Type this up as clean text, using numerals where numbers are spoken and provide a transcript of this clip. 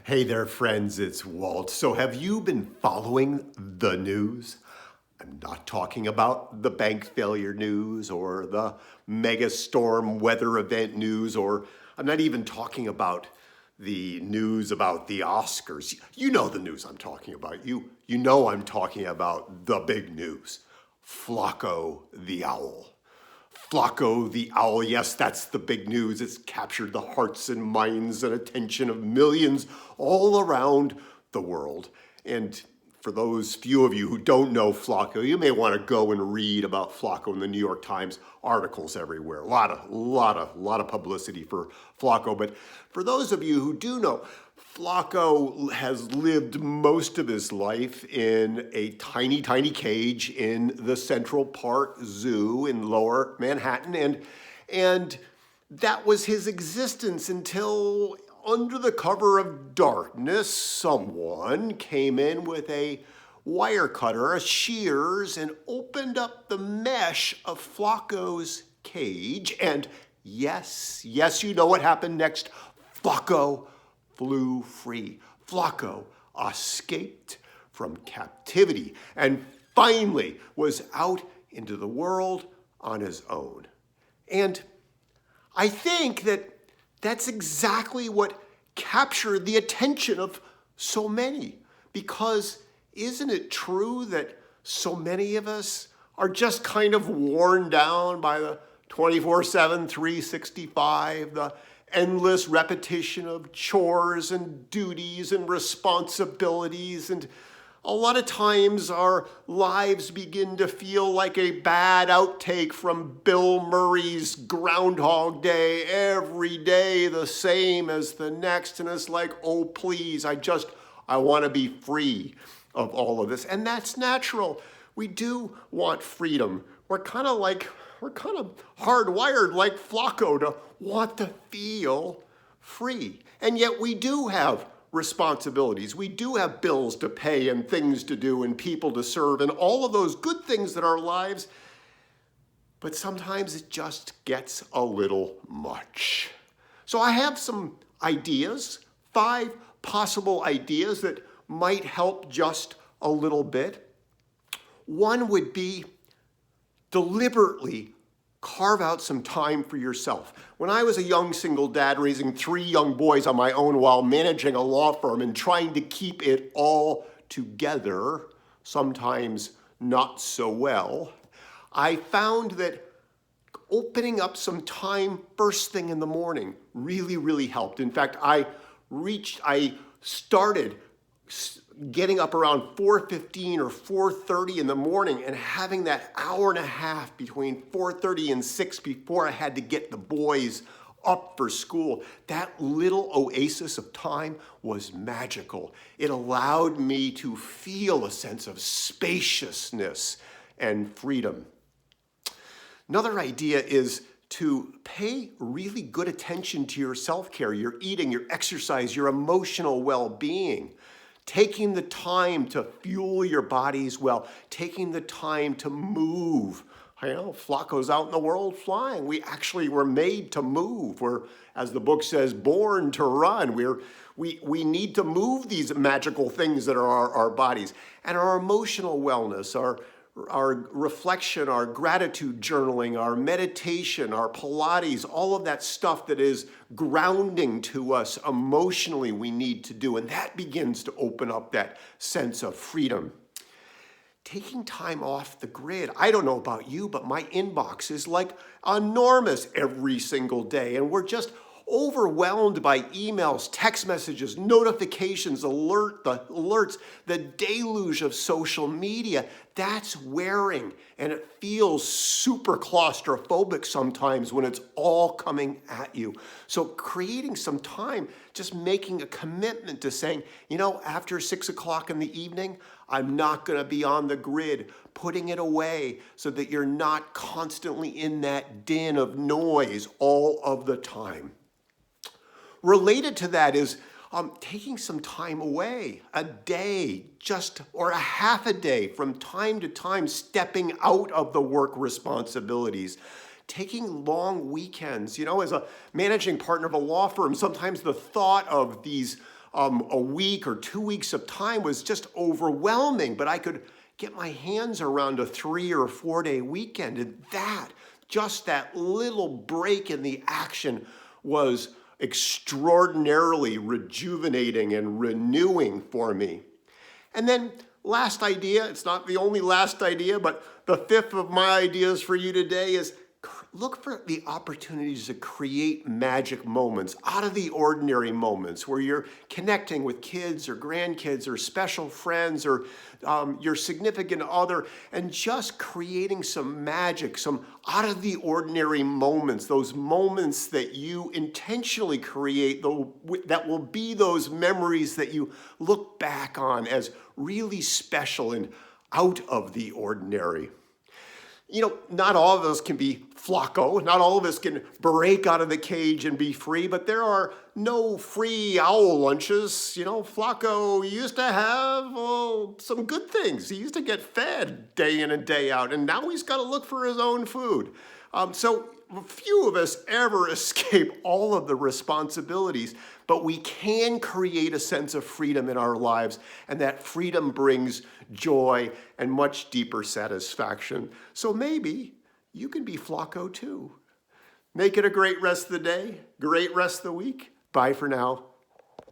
Hey there, friends, it's Walt. So have you been following the news? I'm not talking about the bank failure news or the mega storm weather event news, or I'm not even talking about the news about the Oscars. You know the news I'm talking about. You know I'm talking about the big news. Flaco the owl. Flaco the owl, yes, that's the big news. It's captured the hearts and minds and attention of millions all around the world. And for those few of you who don't know Flaco, you may want to go and read about Flaco in the New York Times, articles everywhere. A lot of publicity for Flaco. But for those of you who do know, Flaco has lived most of his life in a tiny cage in the Central Park Zoo in Lower Manhattan. And that was his existence until under the cover of darkness, someone came in with a wire cutter, a shears, and opened up the mesh of Flaco's cage. And yes, you know what happened next. Flaco flew free. Flaco escaped from captivity and finally was out into the world on his own. And I think that's exactly what captured the attention of so many, because isn't it true that so many of us are just kind of worn down by the 24/7, 365, the endless repetition of chores and duties and responsibilities, and a lot of times our lives begin to feel like a bad outtake from Bill Murray's Groundhog Day, every day the same as the next, and it's like, oh please, I want to be free of all of this. And that's natural. We do want freedom. We're kind of hardwired like Flaco to want to feel free. And yet we do have responsibilities. We do have bills to pay and things to do and people to serve and all of those good things in our lives. But sometimes it just gets a little much. So I have some ideas, 5 possible ideas that might help just a little bit. One would be deliberately carve out some time for yourself. When I was a young single dad raising 3 young boys on my own while managing a law firm and trying to keep it all together, sometimes not so well, I found that opening up some time first thing in the morning really helped. In fact, I started getting up around 4:15 or 4:30 in the morning and having that hour and a half between 4:30 and 6 before I had to get the boys up for school. That little oasis of time was magical. It allowed me to feel a sense of spaciousness and freedom. Another idea is to pay really good attention to your self-care, your eating, your exercise, your emotional well-being. Taking the time to fuel your bodies well, taking the time to move. Flaco's out in the world flying. We actually were made to move. We're, as the book says, born to run. We need to move these magical things that are our bodies. And our emotional wellness, our reflection, our gratitude journaling, our meditation, our Pilates, all of that stuff that is grounding to us emotionally we need to do. And that begins to open up that sense of freedom. Taking time off the grid. I don't know about you, but my inbox is like enormous every single day. And we're just overwhelmed by emails, text messages, notifications, alerts, the deluge of social media. That's wearing, and it feels super claustrophobic sometimes when it's all coming at you. So creating some time, just making a commitment to saying, after 6 o'clock in the evening, I'm not going to be on the grid, putting it away so that you're not constantly in that din of noise all of the time. Related to that is taking some time away, a day, or a half a day from time to time, stepping out of the work responsibilities, taking long weekends. As a managing partner of a law firm, sometimes the thought of these a week or 2 weeks of time was just overwhelming, but I could get my hands around a 3 or 4 day weekend. And just that little break in the action was extraordinarily rejuvenating and renewing for me. And then last idea, it's not the only last idea, but the fifth of my ideas for you today is look for the opportunities to create magic moments out of the ordinary moments where you're connecting with kids or grandkids or special friends or your significant other, and just creating some magic, some out of the ordinary moments, those moments that you intentionally create that will be those memories that you look back on as really special and out of the ordinary. You know, not all of us can be Flaco, not all of us can break out of the cage and be free, but there are no free owl lunches. You know, Flaco used to have some good things. He used to get fed day in and day out, and now he's got to look for his own food. So few of us ever escape all of the responsibilities, but we can create a sense of freedom in our lives, and that freedom brings joy and much deeper satisfaction. So maybe you can be Flaco too. Make it a great rest of the day, great rest of the week. Bye for now.